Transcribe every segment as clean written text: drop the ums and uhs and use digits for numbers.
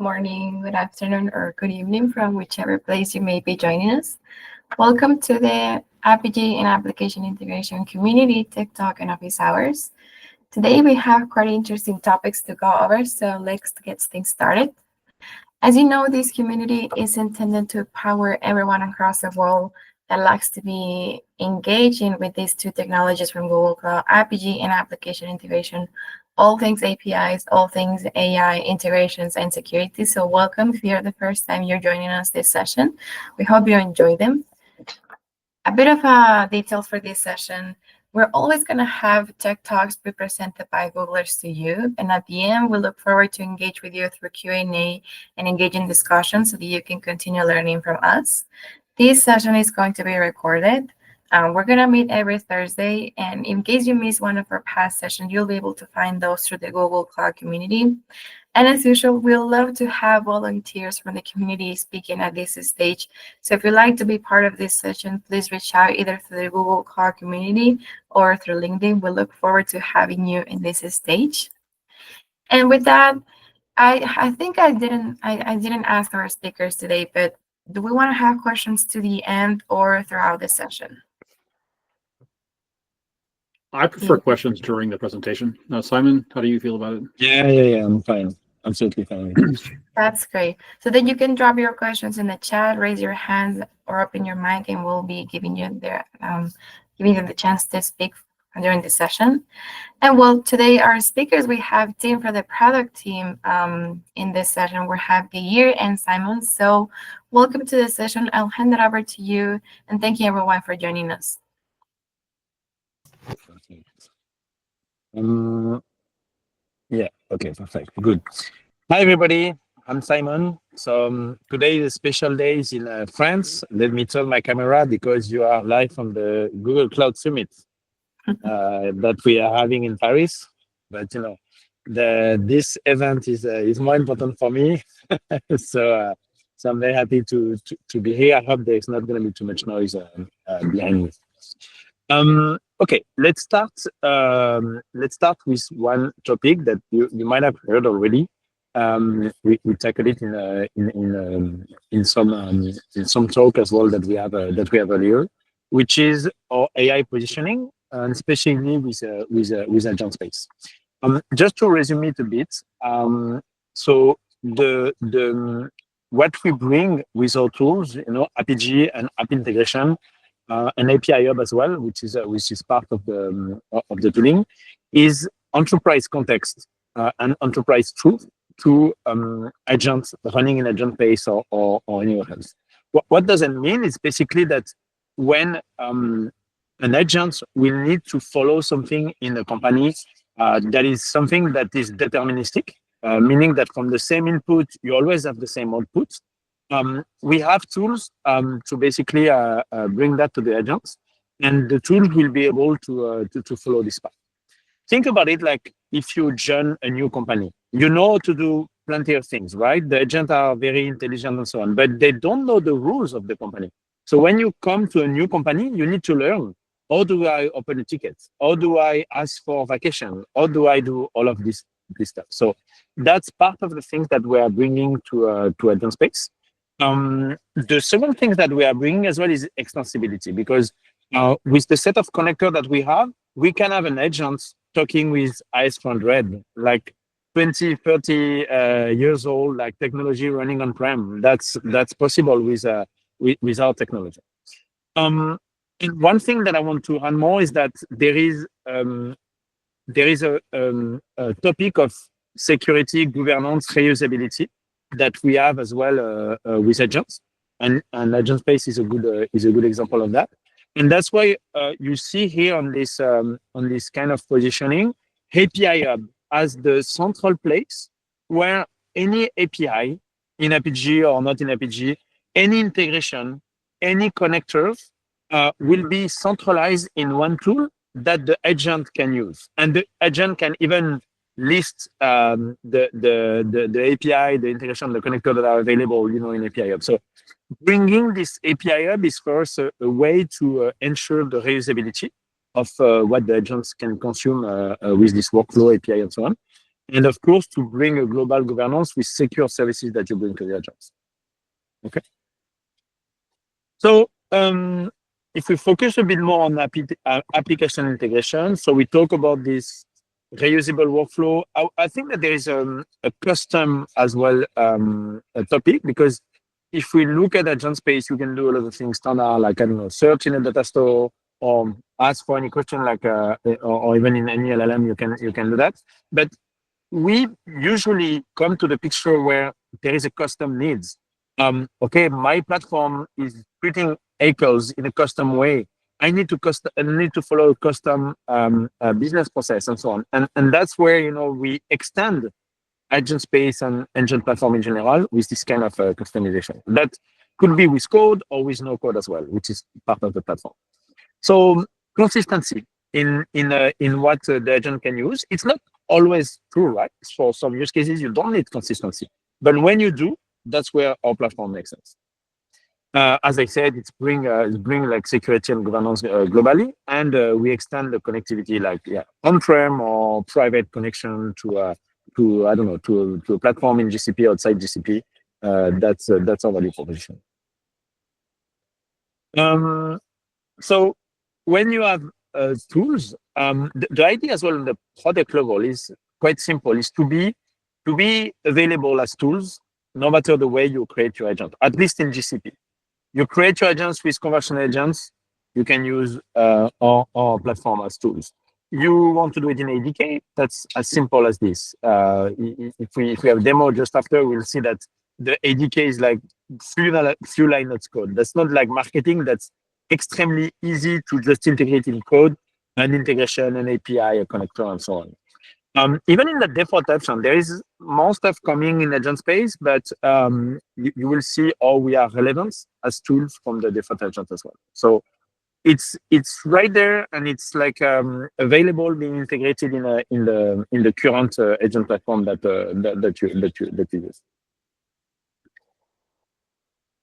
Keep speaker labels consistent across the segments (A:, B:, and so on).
A: morning, good afternoon, or good evening from whichever place you may be joining us. Welcome to the Apigee and Application Integration Community TechTalk and Office Hours. Today we have quite interesting topics to go over, so let's get things started. As you know, this community is intended to empower everyone across the world that likes to be engaging with these two technologies from Google Cloud, Apigee and Application Integration, all things APIs, all things AI integrations and security. So welcome if you're the first time you're joining us this session. We hope you enjoy them. A bit of details for this session. We're always going to have tech talks be presented by Googlers to you. And at the end, we look forward to engage with you through Q&A and engage in discussion so that you can continue learning from us. This session is going to be recorded. We're going to meet every Thursday. And in case you miss one of our past sessions, you'll be able to find those through the Google Cloud community. And as usual, we'd love to have volunteers from the community speaking at this stage. So if you'd like to be part of this session, please reach out either through the Google Cloud community or through LinkedIn. We look forward to having you in this stage. And with that, I think I didn't ask our speakers today, but do we want to have questions to the end or throughout the session?
B: I prefer questions during the presentation. Simon, how do you feel about it?
C: Yeah, I'm fine. Absolutely fine.
A: That's great. So then you can drop your questions in the chat, raise your hands, or open your mic, and we'll be giving you the chance to speak during the session. And well, today our speakers, we have team for the product team in this session. We have Geir and Simon. So welcome to the session. I'll hand it over to you, and thank you everyone for joining us.
C: Yeah, okay, perfect. Good. Hi, everybody. I'm Simon. So today is a special day in France. Let me turn my camera because you are live from the Google Cloud Summit that we are having in Paris. But you know, this event is more important for me. So I'm very happy to be here. I hope there's not going to be too much noise behind me. Okay, let's start. Let's start with one topic that you might have heard already. We tackled it in some talk as well that we have earlier, which is our AI positioning, and especially with agent space. Just to resume it a bit. So what we bring with our tools, Apigee and App Integration. An API hub as well, which is part of the tooling, is enterprise context and enterprise truth to agents running in agent base or anywhere else. What does it mean? It's basically that when an agent will need to follow something in a company, that is something that is deterministic, meaning that from the same input you always have the same output. We have tools to basically bring that to the agents, and the tool will be able to follow this path. Think about it like if you join a new company, you know to do plenty of things, right? The agents are very intelligent and so on, but they don't know the rules of the company. So when you come to a new company, you need to learn, how do I open a ticket? How do I ask for vacation? How do I do all of this stuff? So that's part of the things that we are bringing to agent space. The second thing that we are bringing as well is extensibility, because with the set of connector that we have, we can have an agent talking with AS400, like 20, 30 years old, like technology running on-prem. That's possible with our technology. And one thing that I want to add more is that there is a topic of security, governance, reusability that we have as well with agents, and agent space is a good example of that. And that's why you see here on this kind of positioning, API hub as the central place where any API in Apigee or not in Apigee, any integration, any connectors will be centralized in one tool that the agent can use, and the agent can even list the API, the integration, the connector that are available, in API hub. So bringing this API hub is first a way to ensure the reusability of what the agents can consume with this workflow API and so on. and of course, to bring a global governance with secure services that you bring to the agents. Okay. So if we focus a bit more on application integration, so we talk about this reusable workflow. I think that there is a custom as well a topic, because if we look at agent space, you can do a lot of things standard, like, I don't know, search in a data store, or ask for any question, like, or even in any LLM, you can do that. But we usually come to the picture where there is a custom needs. Okay, my platform is treating ACLs in a custom way. I need to follow a custom business process and so on. And that's where, you know, we extend agent space and agent platform in general with this kind of customization. That could be with code or with no code as well, which is part of the platform. So consistency in what the agent can use. It's not always true, right? For some use cases, you don't need consistency. But when you do, that's where our platform makes sense. As I said, it's bring like security and governance globally, and we extend the connectivity, like on-prem or private connection to I don't know, to a platform in GCP, outside GCP. That's our value proposition. So when you have tools, the idea as well on the product level is quite simple: is to be available as tools, no matter the way you create your agent. At least in GCP, you create your agents with conversion agents. You can use our platform as tools. You want to do it in ADK? That's as simple as this. If we have a demo just after, we'll see that the ADK is like few lines of code. That's not like marketing. That's extremely easy to just integrate in code, an integration, an API, a connector, and so on. Even in the default option, there is more stuff coming in agent space, but you will see how we are relevant as tools from the default agent as well. So it's right there, and it's like available, being integrated in the current agent platform that you use.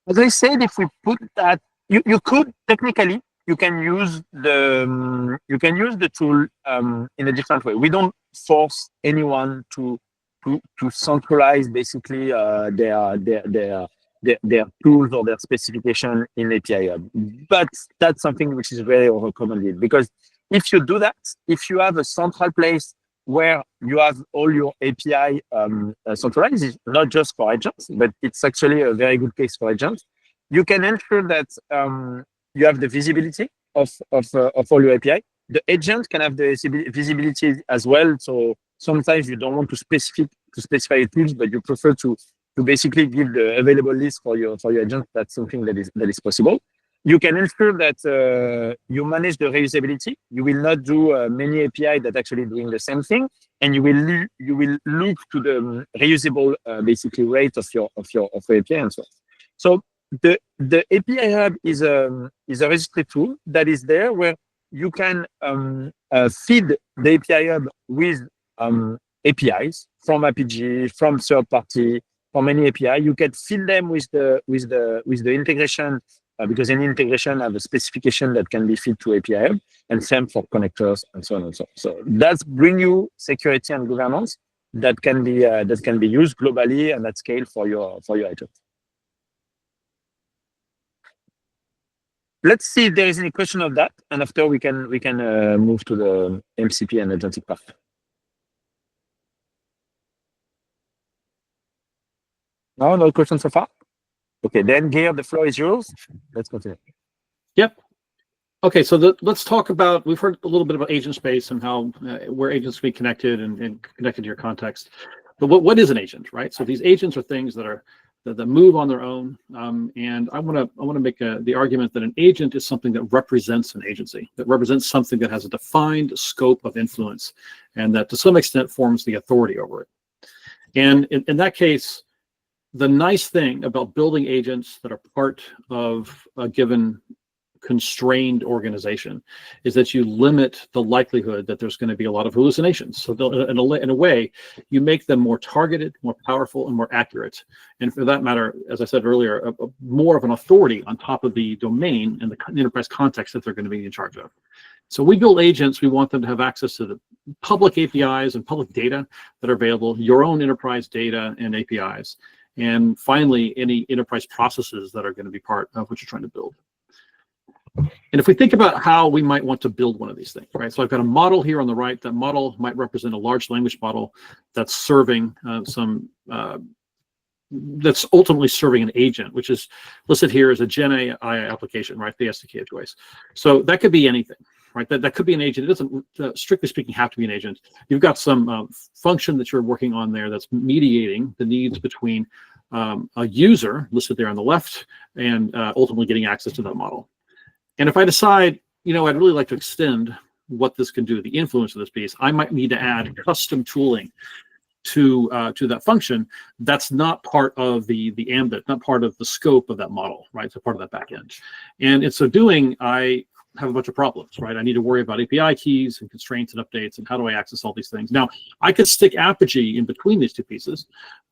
C: As I said, if we put that, you could technically, you can use the tool in a different way. We don't force anyone to centralize basically their tools or their specification in API Hub. But that's something which is very recommended, because if you do that, if you have a central place where you have all your API centralized, it's not just for agents, but it's actually a very good case for agents. You can ensure that you have the visibility of all your API. The agent can have the visibility as well. So sometimes you don't want to specify tools, but you prefer to basically give the available list for your agent. That's something that is possible. You can ensure that you manage the reusability. You will not do many API that actually doing the same thing, and you will look to the reusable basically rate of your API and so on. So the API Hub is a registry tool that is there where you can feed the API Hub with APIs from Apigee, from third party, from any API. You can feed them with the integration, because any integration have a specification that can be fed to API Hub, and same for connectors and so on and so on. So that's bring you security and governance that can be used globally and at scale for your agent. Let's see if there is any question of that, and after we can move to the MCP and agentic part. No questions so far? Okay, then Geir, the floor is yours. Let's continue.
B: Yep. Okay, so let's talk about, we've heard a little bit about agent space and how where agents can be connected and connected to your context. But what is an agent, right? So these agents are things that move on their own, and I want to make the argument that an agent is something that represents an agency, that represents something that has a defined scope of influence, and that to some extent forms the authority over it. And in that case, the nice thing about building agents that are part of a given constrained organization is that you limit the likelihood that there's going to be a lot of hallucinations. So in a way, you make them more targeted, more powerful, and more accurate. And for that matter, as I said earlier, more of an authority on top of the domain and the enterprise context that they're going to be in charge of. So we build agents, we want them to have access to the public APIs and public data that are available, your own enterprise data and APIs, and finally, any enterprise processes that are going to be part of what you're trying to build. And if we think about how we might want to build one of these things, right? So I've got a model here on the right. That model might represent a large language model that's serving that's ultimately serving an agent, which is listed here as a Gen AI application, right? The SDK of choice. So that could be anything, right? That could be an agent. It doesn't, strictly speaking, have to be an agent. You've got some function that you're working on there that's mediating the needs between a user listed there on the left and ultimately getting access to that model. And if I decide, I'd really like to extend what this can do, the influence of this piece, I might need to add custom tooling to that function. That's not part of the ambit, not part of the scope of that model, right? It's a part of that backend. And in so doing, I have a bunch of problems, right? I need to worry about API keys and constraints and updates, and how do I access all these things? Now, I could stick Apigee in between these two pieces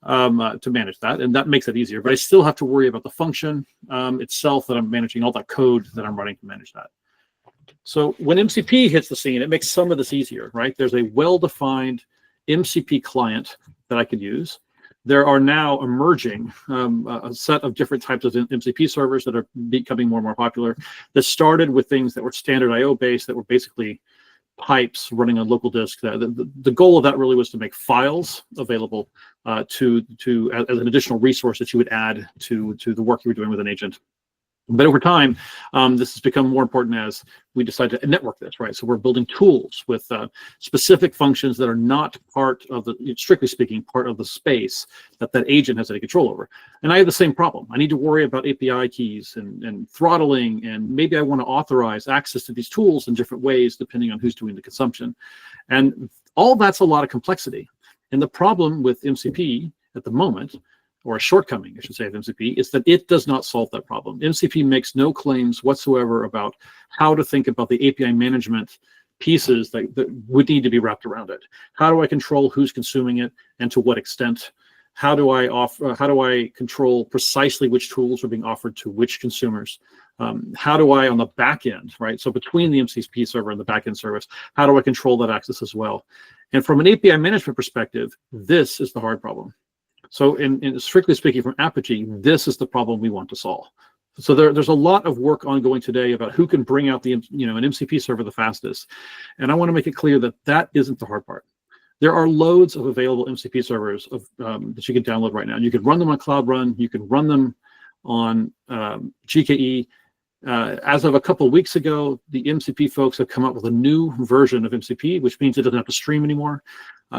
B: to manage that, and that makes it easier, but I still have to worry about the function itself that I'm managing, all that code that I'm running to manage that. So when MCP hits the scene, it makes some of this easier, right? There's a well-defined MCP client that I could use. There are now emerging a set of different types of MCP servers that are becoming more and more popular. This started with things that were standard IO based, that were basically pipes running on local disk. The goal of that really was to make files available as an additional resource that you would add to the work you were doing with an agent. But over time, this has become more important as we decide to network this, right? So we're building tools with specific functions that are not part of strictly speaking, part of the space that agent has any control over. And I have the same problem. I need to worry about API keys and throttling, and maybe I want to authorize access to these tools in different ways depending on who's doing the consumption. And all that's a lot of complexity. And the problem with MCP at the moment, or a shortcoming, I should say, of MCP, is that it does not solve that problem. MCP makes no claims whatsoever about how to think about the API management pieces that would need to be wrapped around it. How do I control who's consuming it and to what extent? How do I control precisely which tools are being offered to which consumers? How do I, on the back end, right? So between the MCP server and the backend service, how do I control that access as well? And from an API management perspective, this is the hard problem. So in strictly speaking, from Apigee, this is the problem we want to solve. So there's a lot of work ongoing today about who can bring out an MCP server the fastest. And I want to make it clear that that isn't the hard part. There are loads of available MCP servers that you can download right now. You can run them on Cloud Run. You can run them on GKE. As of a couple of weeks ago, the MCP folks have come up with a new version of MCP, which means it doesn't have to stream anymore.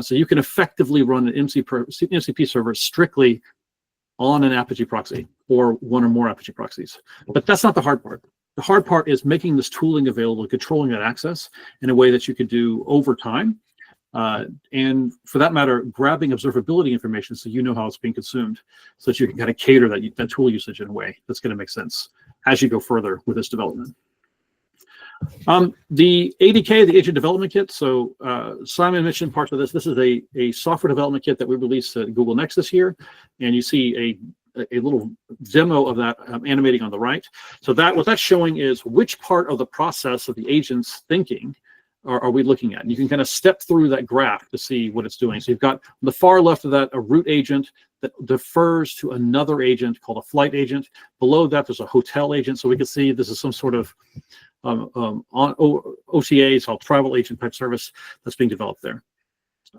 B: So you can effectively run an MCP server strictly on an Apigee proxy or one or more Apigee proxies. But that's not the hard part. The hard part is making this tooling available, controlling that access in a way that you could do over time. And for that matter, grabbing observability information so you know how it's being consumed, so that you can kind of cater that tool usage in a way that's going to make sense as you go further with this development. The ADK, the Agent Development Kit. So Simon mentioned parts of this. This is a software development kit that we released at Google Next this year, and you see a little demo of that animating on the right. So what that's showing is which part of the process of the agent's thinking are we looking at. And you can kind of step through that graph to see what it's doing. So you've got on the far left of that a root agent that defers to another agent called a flight agent. Below that, there's a hotel agent. So we can see this is some sort of OTA, so travel agent type service that's being developed there.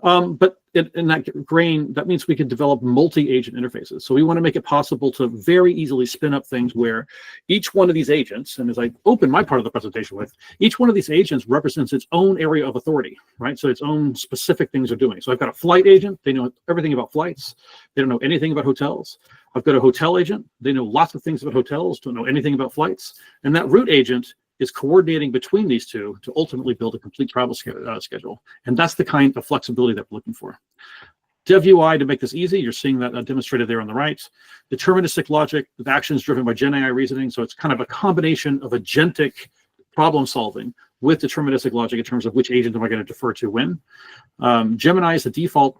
B: But in that grain, that means we can develop multi-agent interfaces. So we want to make it possible to very easily spin up things where each one of these agents, and as I open my part of the presentation with, each one of these agents represents its own area of authority, right? So its own specific things they're doing. So I've got a flight agent. They know everything about flights. They don't know anything about hotels. I've got a hotel agent. They know lots of things about hotels, don't know anything about flights. And that root agent is coordinating between these two to ultimately build a complete travel schedule. And that's the kind of flexibility that we're looking for. DevUI, to make this easy, you're seeing that demonstrated there on the right. Deterministic logic with actions driven by Gen AI reasoning. So it's kind of a combination of agentic problem solving with deterministic logic in terms of which agent am I going to defer to when. Gemini is the default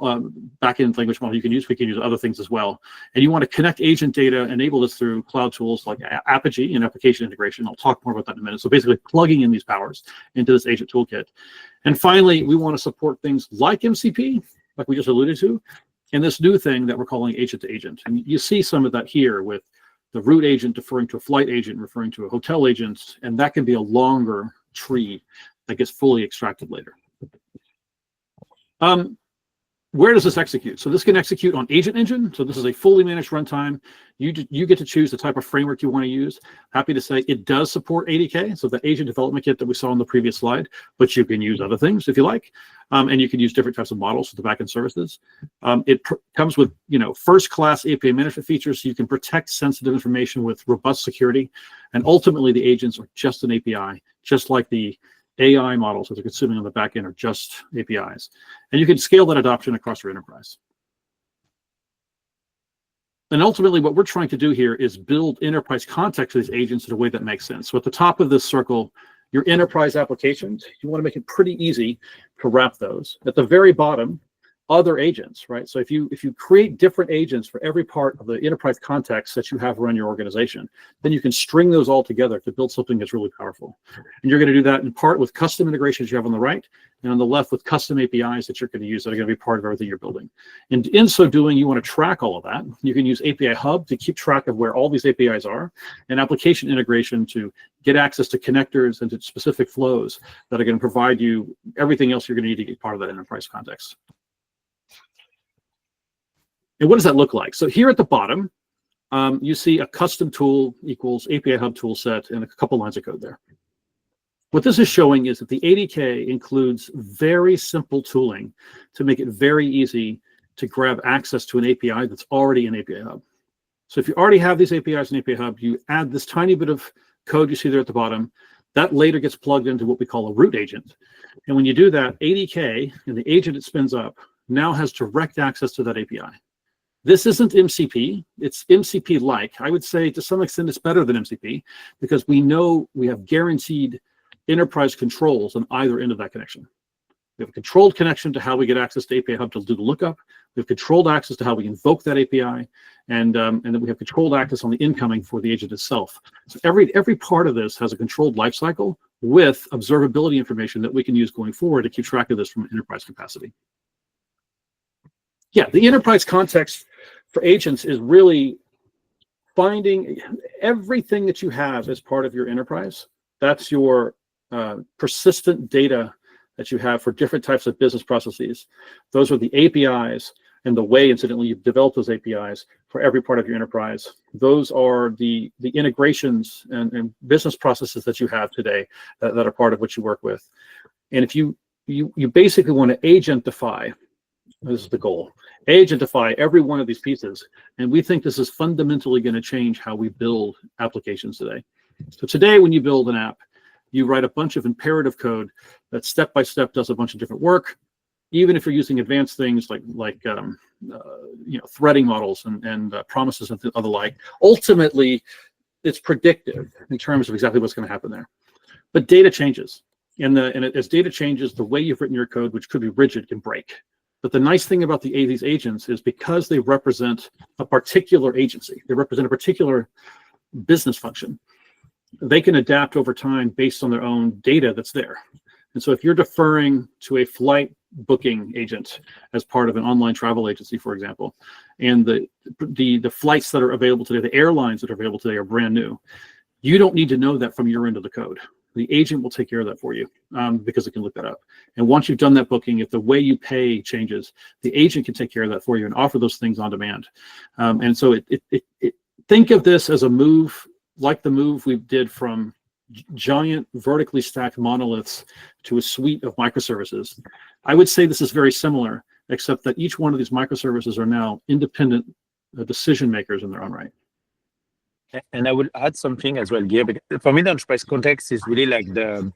B: backend language model you can use. We can use other things as well. And you want to connect agent data, enable this through cloud tools like Apigee and Application Integration. I'll talk more about that in a minute. So basically plugging in these powers into this agent toolkit. And finally, we want to support things like MCP, like we just alluded to, and this new thing that we're calling agent to agent. And you see some of that here with the root agent deferring to a flight agent, referring to a hotel agent, and that can be a longer tree that gets fully extracted later. Where does this execute? So this can execute on Agent Engine. So this is a fully managed runtime. You get to choose the type of framework you want to use. Happy to say it does support ADK, so the agent development kit that we saw on the previous slide, but you can use other things if you like. And you can use different types of models for the backend services. It comes with first-class API management features, so you can protect sensitive information with robust security. And ultimately, the agents are just an API, just like the AI models that they're consuming on the back end are just APIs. And you can scale that adoption across your enterprise. And ultimately, what we're trying to do here is build enterprise context for these agents in a way that makes sense. So at the top of this circle, your enterprise applications, you want to make it pretty easy to wrap those. At the very bottom, other agents, right? So if you create different agents for every part of the enterprise context that you have around your organization, then you can string those all together to build something that's really powerful. And you're going to do that in part with custom integrations you have on the right, and on the left with custom APIs that you're going to use that are going to be part of everything you're building. And in so doing, you want to track all of that. You can use API Hub to keep track of where all these APIs are, and application integration to get access to connectors and to specific flows that are going to provide you everything else you're going to need to get part of that enterprise context. And what does that look like? So here at the bottom, you see a custom tool equals API Hub tool set and a couple lines of code there. What this is showing is that the ADK includes very simple tooling to make it very easy to grab access to an API that's already in API Hub. So if you already have these APIs in API Hub, you add this tiny bit of code you see there at the bottom. That later gets plugged into what we call a root agent. And when you do that, ADK and the agent it spins up now has direct access to that API. This isn't MCP, it's MCP-like. I would say to some extent it's better than MCP because we know we have guaranteed enterprise controls on either end of that connection. We have a controlled connection to how we get access to API Hub to do the lookup. We have controlled access to how we invoke that API, and then we have controlled access on the incoming for the agent itself. So every part of this has a controlled lifecycle with observability information that we can use going forward to keep track of this from an enterprise capacity. Yeah, the enterprise context for agents is really finding everything that you have as part of your enterprise. That's your persistent data that you have for different types of business processes. Those are the APIs and the way, incidentally, you've developed those APIs for every part of your enterprise. Those are the integrations and business processes that you have today that are part of what you work with. And if you basically want to agentify, this is the goal, agentify every one of these pieces. And we think this is fundamentally going to change how we build applications today. So today, when you build an app, you write a bunch of imperative code that step-by-step does a bunch of different work. Even if you're using advanced things like threading models and promises and the like, ultimately, it's predictive in terms of exactly what's going to happen there. But data changes. And as data changes, the way you've written your code, which could be rigid, can break. But the nice thing about these agents is because they represent a particular agency, they represent a particular business function, they can adapt over time based on their own data that's there. And so if you're deferring to a flight booking agent as part of an online travel agency, for example, and the flights that are available today, the airlines that are available today are brand new, you don't need to know that from your end of the code. The agent will take care of that for you because it can look that up. And once you've done that booking, if the way you pay changes, the agent can take care of that for you and offer those things on demand. And so think of this as a move like the move we did from giant vertically stacked monoliths to a suite of microservices. I would say this is very similar, except that each one of these microservices are now independent decision makers in their own right.
C: And I will add something as well, Geir. For me, the enterprise context is really like the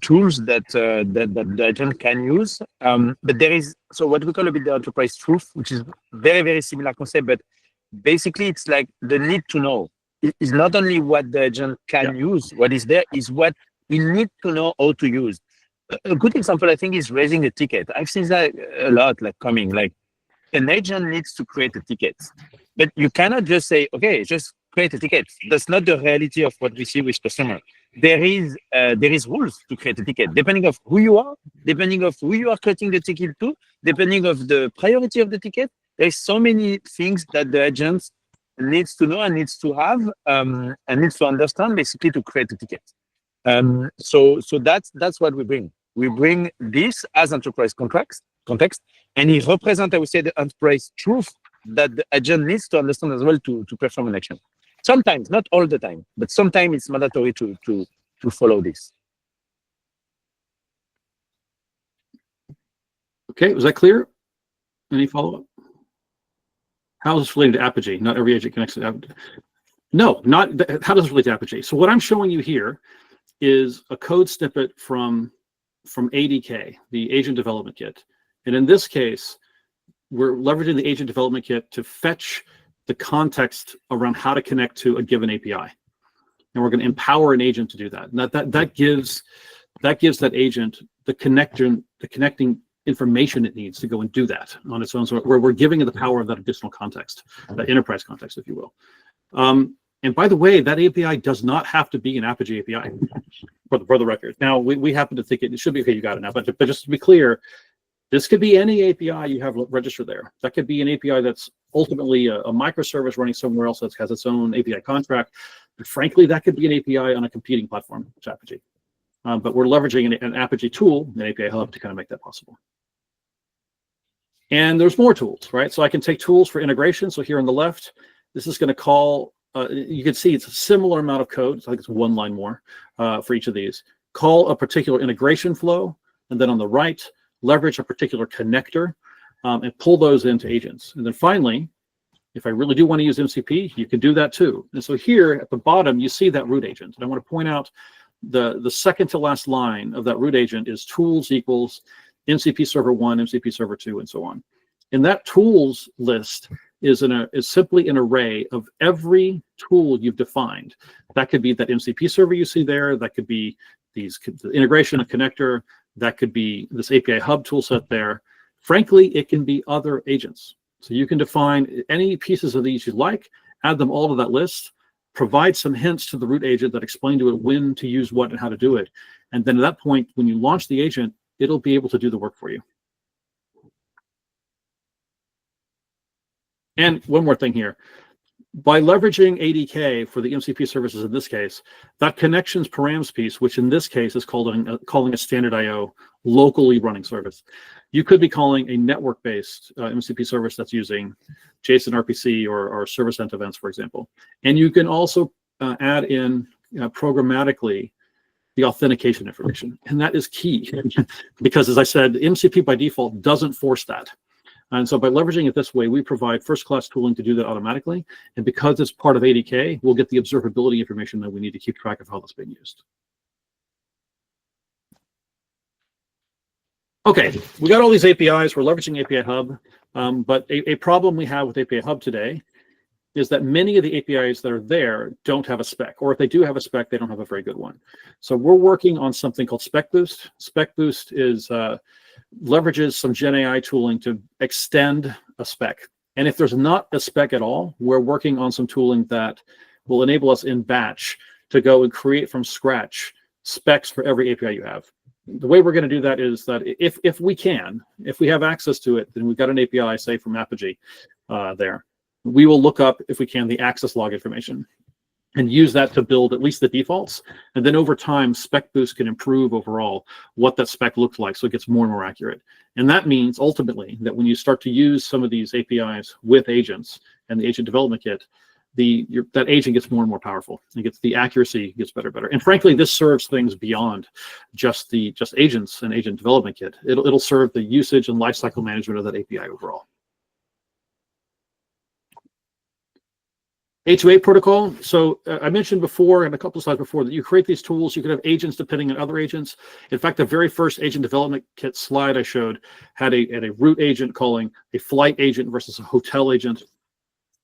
C: tools that the agent can use. But there is what we call a bit the enterprise truth, which is very, very similar concept, but basically it's like the need to know. It is not only what the agent can use, what is there is what you need to know how to use. A good example, I think, is raising a ticket. I've seen that a lot, like coming, like an agent needs to create a ticket, but you cannot just say, okay, just create a ticket. That's not the reality of what we see with customer. There is rules to create a ticket, depending of who you are, depending of who you are creating the ticket to, depending of the priority of the ticket. There's so many things that the agent needs to know and needs to have and needs to understand basically to create a ticket. So that's what we bring. We bring this as enterprise context, and it represents, I would say, the enterprise truth that the agent needs to understand as well to perform an action. Sometimes, not all the time, but sometimes it's mandatory to follow this.
B: Okay, was that clear? Any follow-up? How is this related to Apigee? Not every agent connects to Apigee. No, not how does it relate to Apigee? So what I'm showing you here is a code snippet from ADK, the Agent Development Kit. And in this case, we're leveraging the Agent Development Kit to fetch the context around how to connect to a given API. And we're going to empower an agent to do that. And that gives that agent the connecting information it needs to go and do that on its own. So we're giving it the power of that additional context, that enterprise context, if you will. And by the way, that API does not have to be an Apigee API for the record. Now, we happen to think it should be, okay, you got it now. But just to be clear, this could be any API you have registered there. That could be an API that's ultimately a microservice running somewhere else that has its own API contract. But frankly, that could be an API on a competing platform, which is Apigee. But we're leveraging an Apigee tool, an API hub, to kind of make that possible. And there's more tools, right? So I can take tools for integration. So here on the left, this is going to call, you can see it's a similar amount of code. I think it's one line more for each of these. Call a particular integration flow. And then on the right, leverage a particular connector and pull those into agents. And then finally, if I really do want to use MCP, you can do that too. And so here at the bottom, you see that root agent. And I want to point out the second to last line of that root agent is tools equals MCP server 1, MCP server 2, and so on. And that tools list is simply an array of every tool you've defined. That could be that MCP server you see there. That could be the integration, a connector. That could be this API hub tool set there. Frankly, it can be other agents. So you can define any pieces of these you like, add them all to that list, provide some hints to the root agent that explain to it when to use what and how to do it. And then at that point, when you launch the agent, it'll be able to do the work for you. And one more thing here. By leveraging ADK for the MCP services in this case, that connections params piece, which in this case is calling a standard IO locally running service. You could be calling a network-based MCP service that's using JSON RPC or service-end events, for example. And you can also add in programmatically the authentication information. And that is key because, as I said, MCP by default doesn't force that. And so by leveraging it this way, we provide first-class tooling to do that automatically. And because it's part of ADK, we'll get the observability information that we need to keep track of how that's being used. Okay, we got all these APIs. We're leveraging API Hub. But a problem we have with API Hub today is that many of the APIs that are there don't have a spec. Or if they do have a spec, they don't have a very good one. So we're working on something called SpecBoost. SpecBoost is leverages some Gen AI tooling to extend a spec. And if there's not a spec at all, we're working on some tooling that will enable us in batch to go and create from scratch specs for every API you have. The way we're going to do that is that if we have access to it, then we've got an API, say from Apigee there. We will look up, if we can, the access log information and use that to build at least the defaults. And then over time, SpecBoost can improve overall what that spec looks like so it gets more and more accurate. And that means ultimately that when you start to use some of these APIs with agents and the agent development kit, that agent gets more and more powerful. The accuracy gets better. And frankly, this serves things beyond just agents and agent development kit. It'll serve the usage and lifecycle management of that API overall. A2A protocol. So I mentioned before, and a couple of slides before, that you create these tools. You could have agents depending on other agents. In fact, the very first agent development kit slide I showed had a root agent calling a flight agent versus a hotel agent.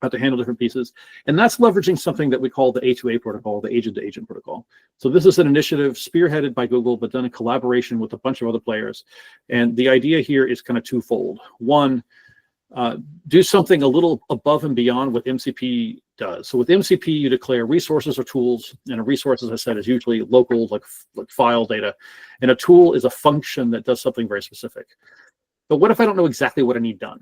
B: how to handle different pieces. And that's leveraging something that we call the A2A protocol, the agent-to-agent protocol. So this is an initiative spearheaded by Google, but done in collaboration with a bunch of other players. And the idea here is kind of twofold. One, do something a little above and beyond what MCP does. So with MCP, you declare resources or tools, and a resource, as I said, is usually local, like file data, and a tool is a function that does something very specific. But what if I don't know exactly what I need done,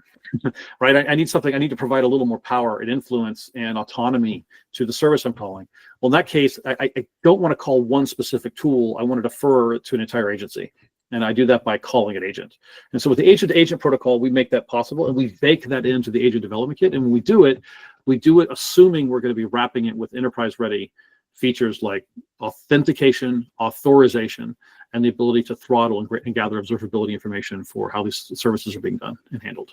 B: right? I need something, I need to provide a little more power and influence and autonomy to the service I'm calling. Well, in that case, I don't want to call one specific tool. I want to defer it to an entire agency. And I do that by calling an agent. And so with the agent-to-agent protocol, we make that possible, and we bake that into the agent development kit. And when we do it assuming we're going to be wrapping it with enterprise-ready features like authentication, authorization, and the ability to throttle and gather observability information for how these services are being done and handled.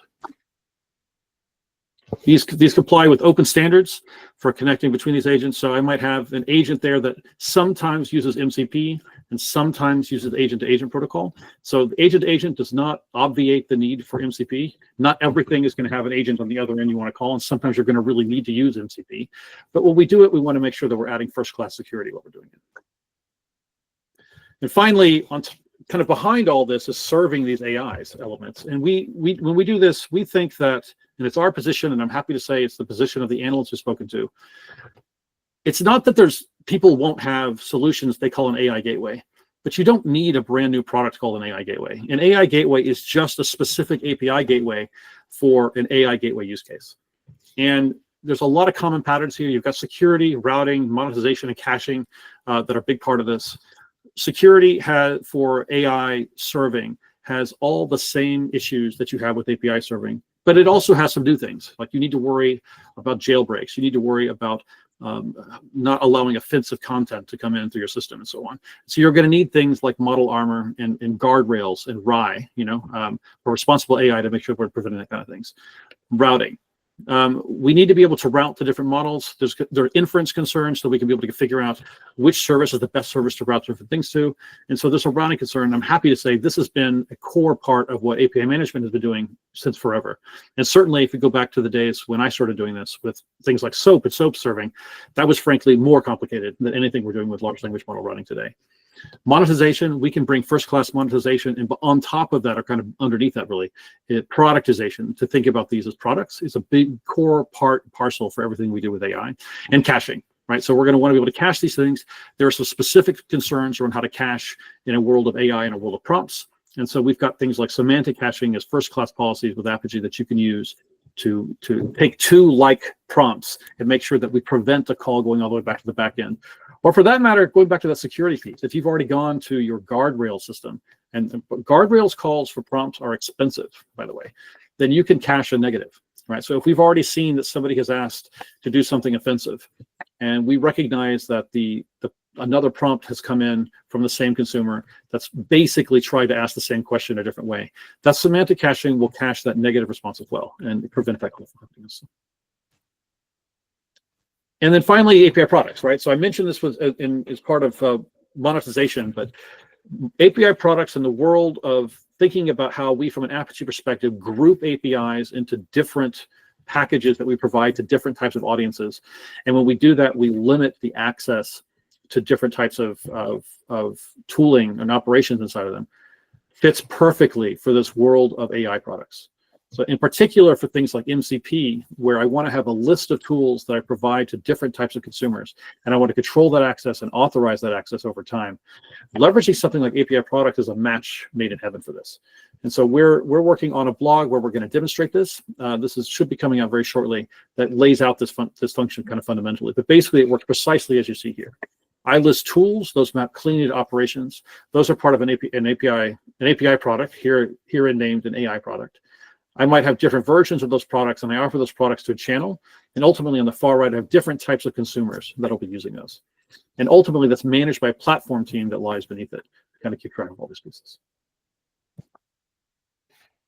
B: These comply with open standards for connecting between these agents. So I might have an agent there that sometimes uses MCP and sometimes uses the agent-to-agent protocol. So the agent-to-agent does not obviate the need for MCP. Not everything is going to have an agent on the other end you want to call, and sometimes you're going to really need to use MCP. But when we do it, we want to make sure that we're adding first-class security while we're doing it. And finally, kind of behind all this is serving these AIs elements. And when we do this, we think that, and it's our position, and I'm happy to say it's the position of the analysts we've spoken to, it's not that people won't have solutions they call an AI gateway, but you don't need a brand new product called an AI gateway. An AI gateway is just a specific API gateway for an AI gateway use case. And there's a lot of common patterns here. You've got security, routing, monetization, and caching that are a big part of this. Security for AI serving has all the same issues that you have with API serving, but it also has some new things. Like you need to worry about jailbreaks. You need to worry about not allowing offensive content to come in through your system and so on. So you're going to need things like model armor and guardrails and RAI, for responsible AI to make sure we're preventing that kind of things. Routing. We need to be able to route the different models. There are inference concerns, so we can be able to figure out which service is the best service to route different things to. And so there's a routing concern. I'm happy to say this has been a core part of what API management has been doing since forever. And certainly if we go back to the days when I started doing this with things like SOAP and SOAP serving, that was frankly more complicated than anything we're doing with large language model routing today. Monetization, we can bring first-class monetization, and on top of that, or kind of underneath that really, productization, to think about these as products, is a big core part and parcel for everything we do with AI. And caching, right? So we're going to want to be able to cache these things. There are some specific concerns around how to cache in a world of AI and a world of prompts. And so we've got things like semantic caching as first-class policies with Apigee that you can use to take two like prompts and make sure that we prevent the call going all the way back to the back end. Or for that matter, going back to that security piece, if you've already gone to your guardrail system, and guardrails calls for prompts are expensive, by the way, then you can cache a negative, right? So if we've already seen that somebody has asked to do something offensive, and we recognize that another prompt has come in from the same consumer that's basically tried to ask the same question a different way, that semantic caching will cache that negative response as well and prevent that. And then finally, API products, right? So I mentioned this was as part of monetization, but API products in the world of thinking about how we, from an Apigee perspective, group APIs into different packages that we provide to different types of audiences. And when we do that, we limit the access to different types of tooling and operations inside of them. Fits perfectly for this world of AI products. So in particular for things like MCP, where I want to have a list of tools that I provide to different types of consumers, and I want to control that access and authorize that access over time. Leveraging something like API product is a match made in heaven for this. And so we're working on a blog where we're going to demonstrate this. Should be coming out very shortly, that lays out this function kind of fundamentally. But basically it works precisely as you see here. I list tools, those map cleanly to operations. Those are part of an API product, here named an AI product. I might have different versions of those products, and I offer those products to a channel. And ultimately, on the far right, I have different types of consumers that'll be using those. And ultimately, that's managed by a platform team that lies beneath it to kind of keep track of all these pieces.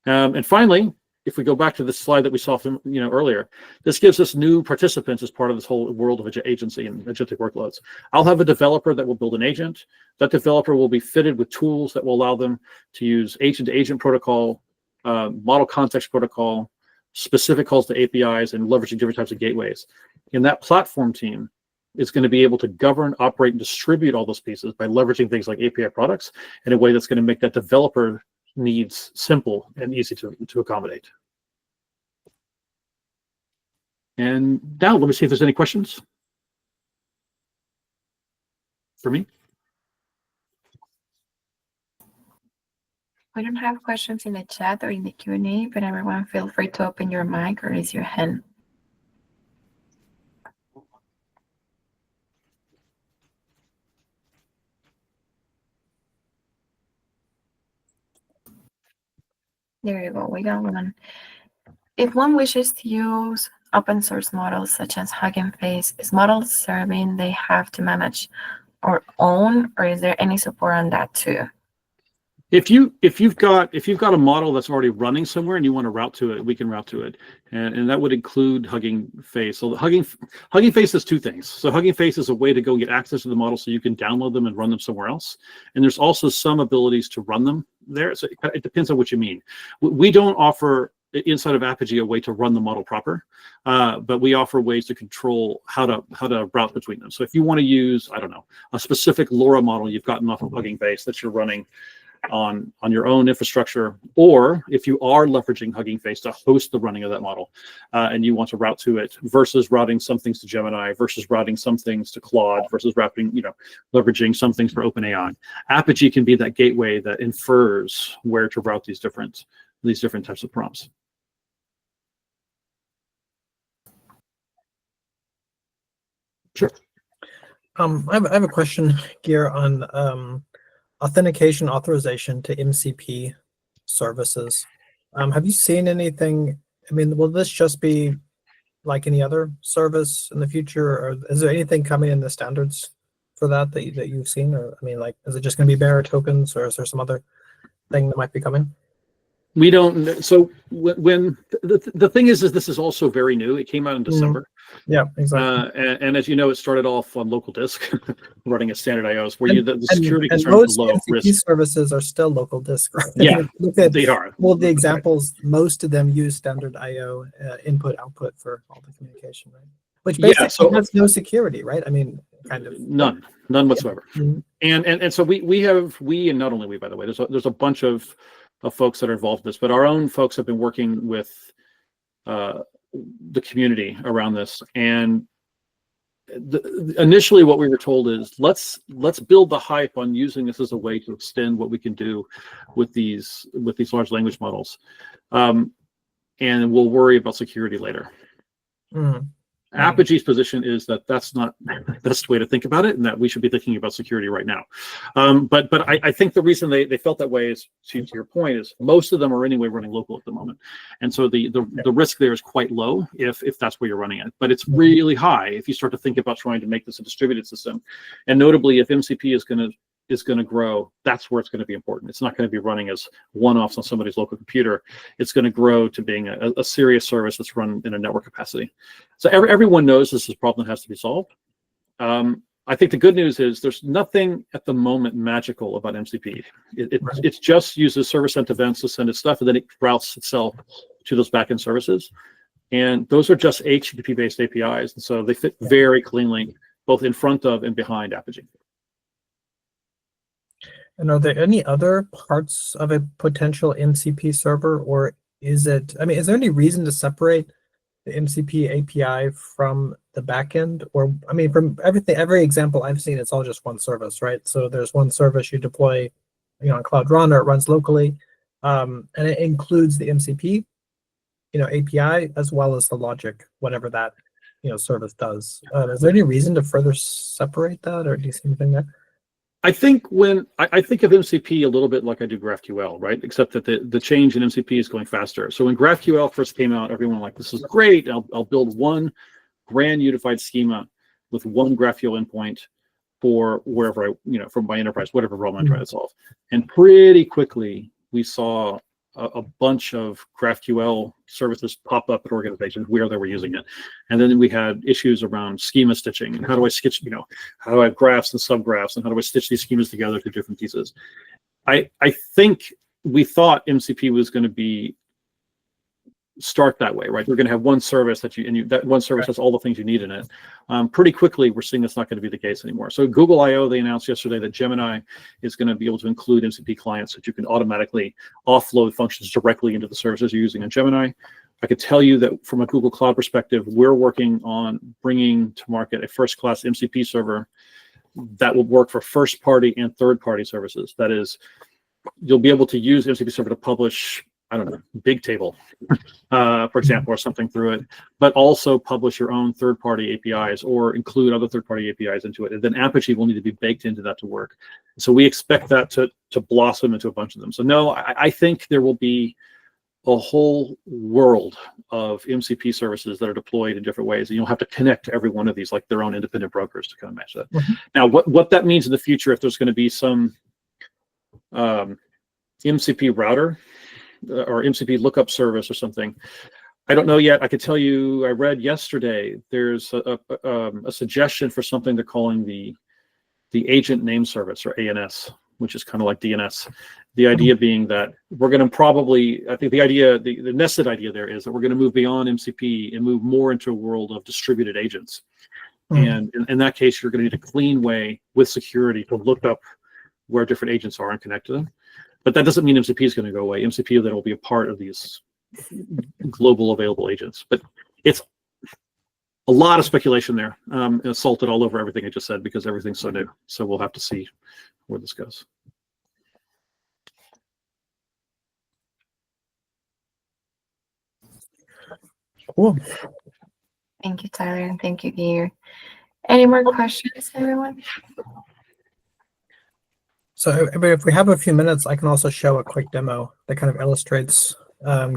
B: And finally, if we go back to this slide that we saw from, earlier, this gives us new participants as part of this whole world of agency and agentic workloads. I'll have a developer that will build an agent. That developer will be fitted with tools that will allow them to use agent-to-agent protocol, model context protocol, specific calls to APIs and leveraging different types of gateways. And that platform team is going to be able to govern, operate, and distribute all those pieces by leveraging things like API products in a way that's going to make that developer needs simple and easy to accommodate. And now let me see if there's any questions for me.
A: We don't have questions in the chat or in the Q&A, but everyone feel free to open your mic or raise your hand. There you go, we got one. If one wishes to use open source models such as Hugging Face, is model serving they have to manage or own, or is there any support on that too?
B: If you've got a model that's already running somewhere and you want to route to it, we can route to it, and that would include Hugging Face. So Hugging Face does two things. So Hugging Face is a way to go get access to the model so you can download them and run them somewhere else. And there's also some abilities to run them there. So it depends on what you mean. We don't offer inside of Apigee a way to run the model proper, but we offer ways to control how to route between them. So if you want to use, I don't know, a specific LoRa model you've gotten off of Hugging Face that you're running on your own infrastructure, or if you are leveraging Hugging Face to host the running of that model, and you want to route to it versus routing some things to Gemini versus routing some things to Claude versus leveraging some things for OpenAI, Apigee can be that gateway that infers where to route these different types of prompts. Sure.
D: I have a question, Geir, on authentication authorization to MCP services. Have you seen anything? I mean, will this just be like any other service in the future, or is there anything coming in the standards for that you've seen? Or I mean, like, is it just going to be bearer tokens, or is there some other thing that might be coming?
B: We don't. So when the thing is this is also very new. It came out in December.
D: Yeah, exactly.
B: And as you know, it started off on local disk, running at standard IOs, where the security
D: and
B: concerns are low
D: MCP
B: risk.
D: services are still local disk, right?
B: Yeah, they are.
D: Well, the examples, most of them use standard IO input output for all the communication, right? Which basically has no security, right? I mean, kind of
B: none whatsoever.
D: Mm-hmm.
B: And so we and not only we, by the way, there's a bunch of folks that are involved in this, but our own folks have been working with the community around this. And initially what we were told is let's build the hype on using this as a way to extend what we can do with these large language models, and we'll worry about security later. Mm-hmm. Apigee's position is that that's not the best way to think about it, and that we should be thinking about security right now. But I think the reason they felt that way is, to your point, is most of them are anyway running local at the moment, and so the risk there is quite low if that's where you're running it. But it's really high if you start to think about trying to make this a distributed system, and notably if MCP is going to grow, that's where it's going to be important. It's not going to be running as one-offs on somebody's local computer. It's going to grow to being a serious service that's run in a network capacity. So everyone knows this is a problem that has to be solved. I think the good news is there's nothing at the moment magical about MCP. It just uses server-sent events to send its stuff, and then it routes itself to those backend services. And those are just HTTP-based APIs, and so they fit very cleanly both in front of and behind Apigee.
D: And are there any other parts of a potential MCP server, or is it, I mean, is there any reason to separate the MCP API from the backend? Or, I mean, from every example I've seen, it's all just one service, right? So there's one service you deploy, on Cloud Run, or it runs locally, and it includes the MCP, API, as well as the logic, whatever that, service does. Is there any reason to further separate that, or do you see anything there?
B: I think I think of MCP a little bit like I do GraphQL, right? Except that the change in MCP is going faster. So when GraphQL first came out, everyone was like, this is great. I'll build one grand unified schema with one GraphQL endpoint for wherever from my enterprise, whatever problem I'm trying to solve. And pretty quickly we saw a bunch of GraphQL services pop up at organizations where they were using it. And then we had issues around schema stitching. And how do I stitch, how do I have graphs and subgraphs, and how do I stitch these schemas together to different pieces? I think we thought MCP was going to be start that way, right? We're going to have one service that that one service has all the things you need in it. Pretty quickly, we're seeing that's not going to be the case anymore. So Google I/O, they announced yesterday that Gemini is going to be able to include MCP clients that you can automatically offload functions directly into the services you're using in Gemini. I could tell you that from a Google Cloud perspective, we're working on bringing to market a first-class MCP server that will work for first-party and third-party services. That is, you'll be able to use MCP server to publish, I don't know, Bigtable, for example, or something through it, but also publish your own third-party APIs or include other third-party APIs into it. And then Apigee will need to be baked into that to work. So we expect that to blossom into a bunch of them. So no, I think there will be a whole world of MCP services that are deployed in different ways, and you'll have to connect to every one of these like their own independent brokers to kind of match that. Now, what that means in the future, if there's going to be some MCP router or MCP lookup service or something, I don't know yet. I could tell you, I read yesterday, there's a suggestion for something they're calling the agent name service, or ANS, which is kind of like DNS. The idea being that we're going to probably, I think the nested idea there is that we're going to move beyond MCP and move more into a world of distributed agents. And in that case, you're going to need a clean way with security to look up where different agents are and connect to them. But that doesn't mean MCP is going to go away. MCP then will be a part of these global available agents. But it's a lot of speculation there, salted all over everything I just said because everything's so new. So we'll have to see where this goes.
D: Cool.
A: Thank you, Tyler, and thank you, Geir. Any more questions, everyone?
D: So if we have a few minutes, I can also show a quick demo that kind of illustrates,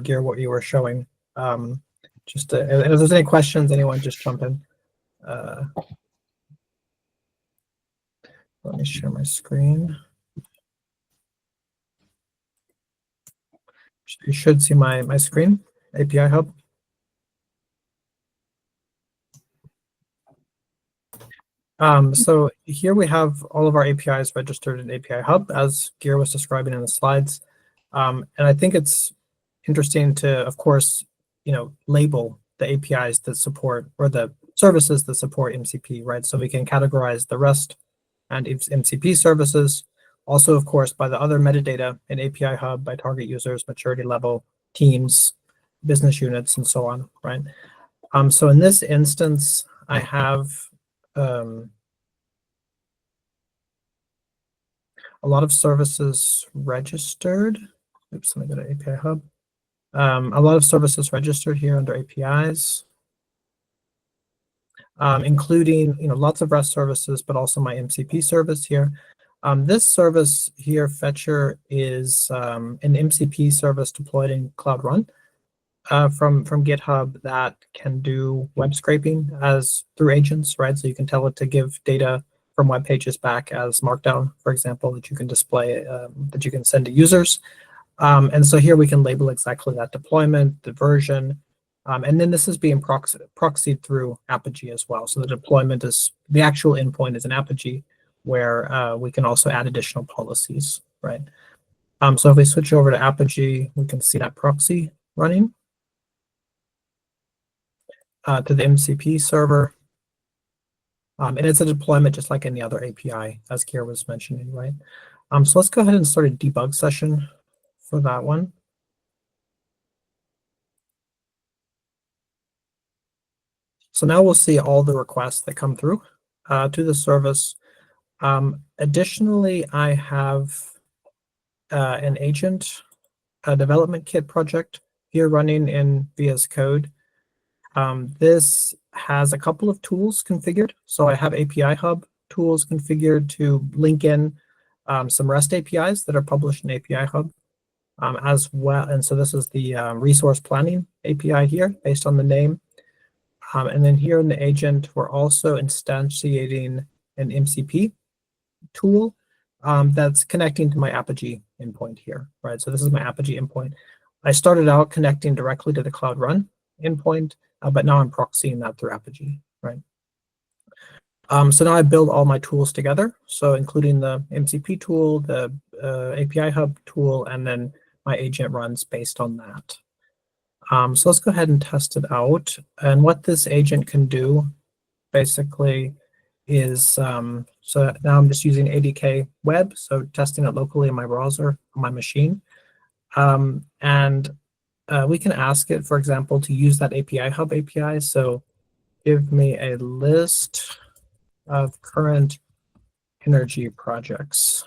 D: Geir, what you were showing. And if there's any questions, anyone just jump in. Let me share my screen. You should see my screen, API Hub. So here we have all of our APIs registered in API Hub, as Geir was describing in the slides. And I think it's interesting to, of course, label the APIs that support, or the services that support MCP, right? So we can categorize the REST and MCP services. Also, of course, by the other metadata in API Hub, by target users, maturity level, teams, business units, and so on, right? So in this instance, I have a lot of services registered. Oops, let me go to API Hub. A lot of services registered here under APIs, including lots of REST services, but also my MCP service here. This service here, Fetcher, is an MCP service deployed in Cloud Run from GitHub that can do web scraping through agents, right? So you can tell it to give data from web pages back as Markdown, for example, that you can display, that you can send to users. And so here we can label exactly that deployment, the version, and then this is being proxied through Apigee as well. So the deployment is, the actual endpoint is an Apigee, where we can also add additional policies, right? So if we switch over to Apigee, we can see that proxy running to the MCP server. And it's a deployment just like any other API, as Geir was mentioning, right? So let's go ahead and start a debug session for that one. So now we'll see all the requests that come through to the service. Additionally, I have an agent, a development kit project here running in VS Code. This has a couple of tools configured. So I have API Hub tools configured to link in some REST APIs that are published in API Hub as well. And so this is the resource planning API here based on the name. And then here in the agent, we're also instantiating an MCP tool that's connecting to my Apigee endpoint here, right? So this is my Apigee endpoint. I started out connecting directly to the Cloud Run endpoint, but now I'm proxying that through Apigee, right? So now I build all my tools together, so including the MCP tool, the API Hub tool, and then my agent runs based on that. So let's go ahead and test it out. And what this agent can do basically is, so now I'm just using ADK web, so testing it locally in my browser on my machine. And we can ask it, for example, to use that API Hub API. So give me a list of current energy projects.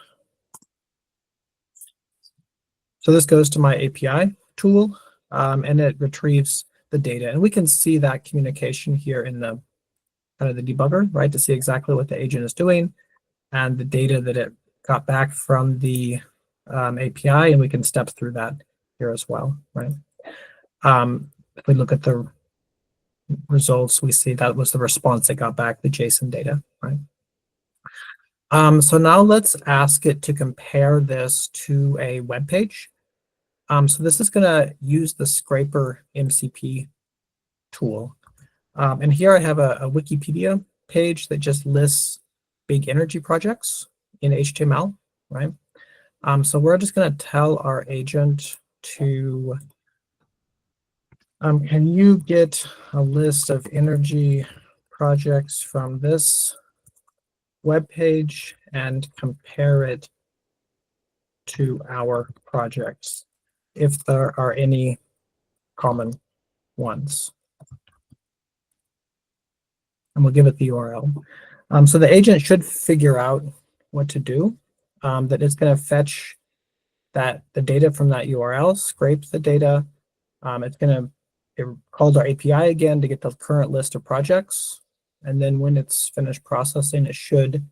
D: So this goes to my API tool, and it retrieves the data. And we can see that communication here in the kind of the debugger, right, to see exactly what the agent is doing and the data that it got back from the API, and we can step through that here as well, right? If we look at the results, we see that was the response that got back the JSON data, right? So now let's ask it to compare this to a web page. So this is going to use the scraper MCP tool. And here I have a Wikipedia page that just lists big energy projects in HTML, right? So we're just going to tell our agent to, can you get a list of energy projects from this web page and compare it to our projects if there are any common ones. And we'll give it the URL. So the agent should figure out what to do. That it's going to fetch the data from that URL, scrape the data. It's going to call our API again to get the current list of projects. And then when it's finished processing, it should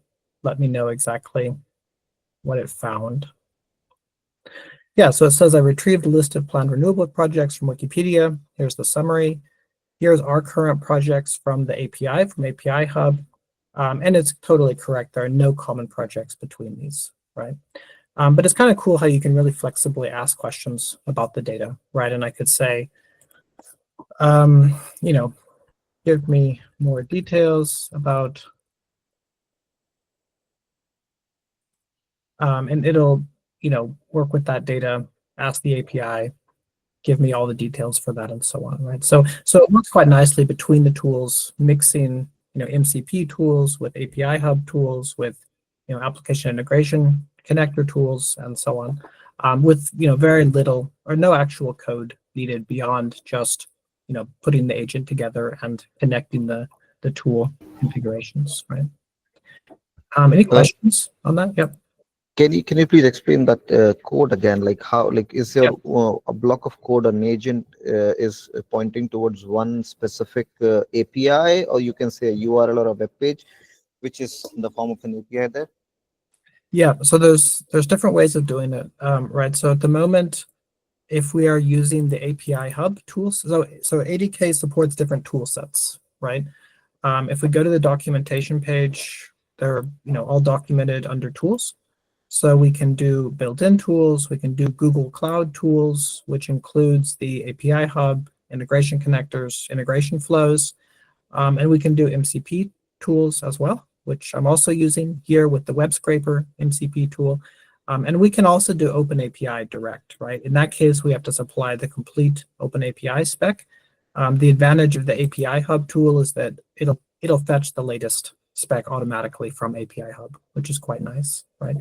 D: let me know exactly what it found. Yeah, so it says I retrieved a list of planned renewable projects from Wikipedia. Here's the summary. Here's our current projects from the API, from API Hub. And it's totally correct. There are no common projects between these, right? But it's kind of cool how you can really flexibly ask questions about the data, right? And I could say, you know, give me more details about, and it'll, you know, work with that data, ask the API, give me all the details for that and so on, right? So it works quite nicely between the tools, mixing, you know, MCP tools with API Hub tools, with, you know, application integration connector tools and so on, with, you know, very little or no actual code needed beyond just, you know, putting the agent together and connecting the tool configurations, right? Any questions on that? Yep.
E: Can you please explain that code again? Like how, like, is there a block of code an agent is pointing towards one specific API, or you can say a URL or a web page, which is in the form of an API there?
D: Yeah, so there's different ways of doing it, right? So at the moment, if we are using the API Hub tools, so ADK supports different tool sets, right? If we go to the documentation page, they're, you know, all documented under tools. So we can do built-in tools, we can do Google Cloud tools, which includes the API Hub, integration connectors, integration flows, and we can do MCP tools as well, which I'm also using here with the web scraper MCP tool. And we can also do OpenAPI direct, right? In that case, we have to supply the complete OpenAPI spec. The advantage of the API Hub tool is that it'll fetch the latest spec automatically from API Hub, which is quite nice, right?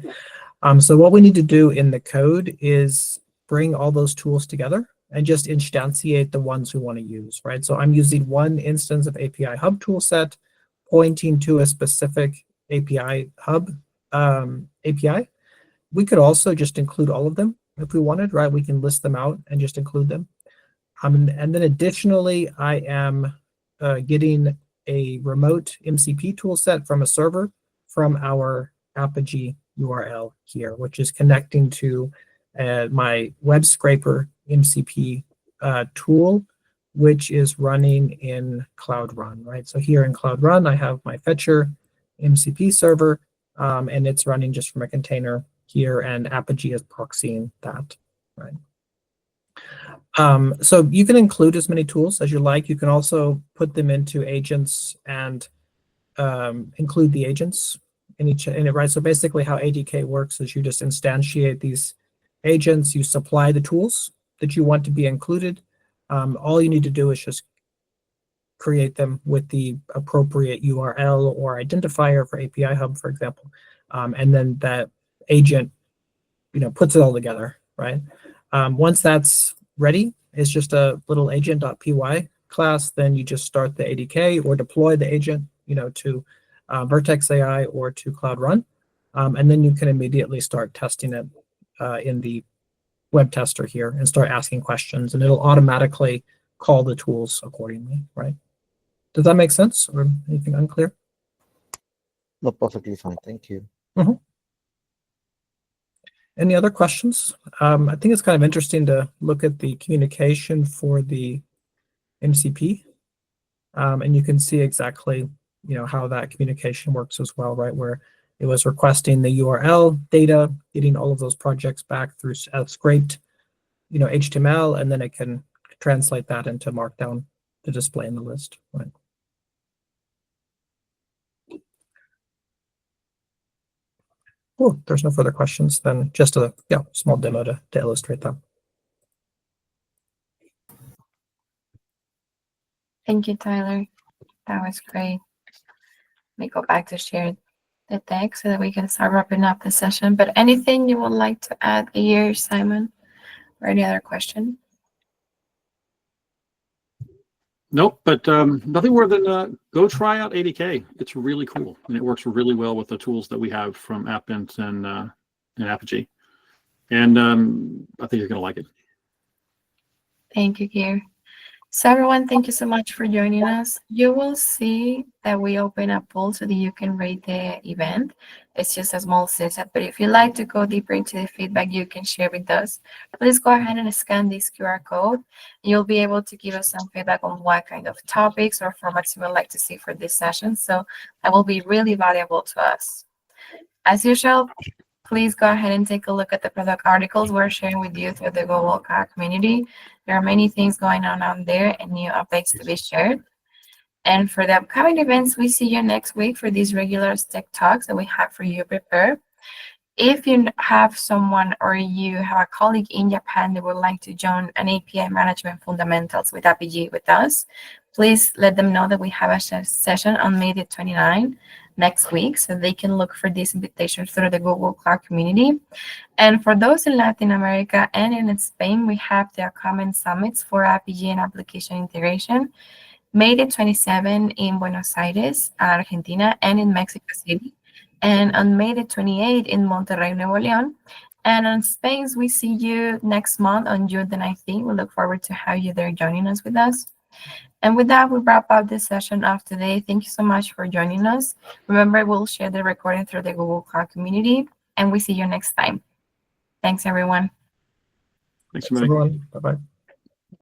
D: So what we need to do in the code is bring all those tools together and just instantiate the ones we want to use, right? So I'm using one instance of API Hub toolset pointing to a specific API Hub API. We could also just include all of them if we wanted, right? We can list them out and just include them. And then additionally, I am getting a remote MCP toolset from a server from our Apigee URL here, which is connecting to my web scraper MCP tool, which is running in Cloud Run, right? So here in Cloud Run, I have my fetcher MCP server, and it's running just from a container here, and Apigee is proxying that, right? So you can include as many tools as you like. You can also put them into agents and include the agents in it, right? So basically how ADK works is you just instantiate these agents, you supply the tools that you want to be included, All you need to do is just create them with the appropriate URL or identifier for API Hub, for example, and then that agent, puts it all together, right? Once that's ready, it's just a little agent.py class. Then you just start the ADK or deploy the agent, to Vertex AI or to Cloud Run, and then you can immediately start testing it in the web tester here and start asking questions, and it'll automatically call the tools accordingly, right? Does that make sense, or anything unclear?
E: No, perfectly fine. Thank you.
D: Any other questions? I think it's kind of interesting to look at the communication for the MCP, and you can see exactly, how that communication works as well, right? Where it was requesting the URL data, getting all of those projects back through scraped, HTML, and then it can translate that into Markdown to display in the list, right? Cool. There's no further questions. Then just a small demo to illustrate that.
A: Thank you, Tyler. That was great. Let me go back to share the deck so that we can start wrapping up the session. But anything you would like to add here, Simon, or any other question?
B: Nope, but nothing more than go try out ADK. It's really cool, and it works really well with the tools that we have from AppInt and Apigee. And I think you're going to like it.
A: Thank you, Geir. So everyone, thank you so much for joining us. You will see that we open a poll so that you can rate the event. It's just a small set, but if you'd like to go deeper into the feedback you can share with us, please go ahead and scan this QR code. You'll be able to give us some feedback on what kind of topics or formats you would like to see for this session. So that will be really valuable to us. As usual, please go ahead and take a look at the product articles we're sharing with you through the Google Cloud community. There are many things going on there and new updates to be shared. And for the upcoming events, we see you next week for these regular tech talks that we have for you prepared. If you have someone or you have a colleague in Japan that would like to join an API management fundamentals with Apigee with us, please let them know that we have a session on May the 29th next week, so they can look for this invitation through the Google Cloud community. And for those in Latin America and in Spain, we have the upcoming summits for Apigee and Application Integration, May the 27th in Buenos Aires, Argentina, and in Mexico City, and on May the 28th in Monterrey, Nuevo León. And on Spain, we see you next month on June the 19th. We look forward to have you there joining us with us. And with that, we wrap up this session of today. Thank you so much for joining us. Remember, we'll share the recording through the Google Cloud community, and we see you next time. Thanks, everyone.
B: Thanks,
D: Thanks, everyone. Bye-bye.